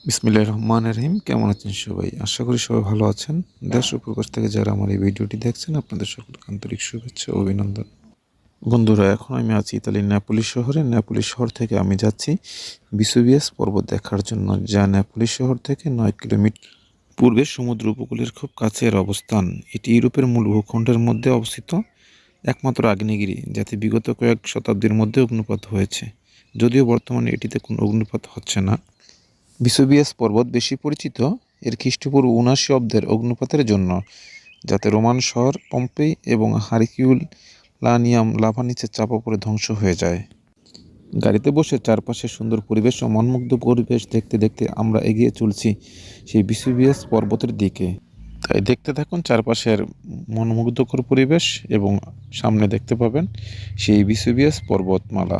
বিসমিল্লাহির রহমানির রহিম। কেমন আছেন সবাই? আশা করি সবাই ভালো আছেন। দেশ ও প্রবাস থেকে যারা আমার এই ভিডিওটি দেখছেন আপনাদের সকলকে আন্তরিক শুভেচ্ছা ও অভিনন্দন। বন্ধুরা, এখন আমি আছি ইতালির নেপোলি শহরে। নেপোলি শহর থেকে আমি যাচ্ছি ভিসুভিয়াস পর্বত দেখার জন্য, যা নেপোলি শহর থেকে 9 কিলোমিটার পূর্বে সমুদ্র উপকূলের খুব কাছে এর অবস্থান। এটি ইউরোপের মূল ভূখণ্ডের মধ্যে অবস্থিত একমাত্র আগ্নেয়গিরি যাতে বিগত কয়েক শতাব্দীর মধ্যে অগ্নুৎপাত হয়েছে, যদিও বর্তমানে এটিতে কোনো অগ্নুৎপাত হচ্ছে না। ভিসুভিয়াস পর্বত বেশি পরিচিত এর খ্রিস্টপূর্ব 79 অব্দের অগ্নুৎপাতের জন্য, যাতে রোমান শহর পম্পেই এবং হারকিউলানিয়াম লাভা নিচে চাপা পড়ে ধ্বংস হয়ে যায়। গাড়িতে বসে চারপাশে সুন্দর পরিবেশ ও মনমুগ্ধ পরিবেশ দেখতে দেখতে আমরা এগিয়ে চলছি সেই ভিসুভিয়াস পর্বতের দিকে। তাই দেখতে থাকুন চারপাশের মনোমুগ্ধকর পরিবেশ এবং সামনে দেখতে পাবেন সেই ভিসুভিয়াস পর্বতমালা।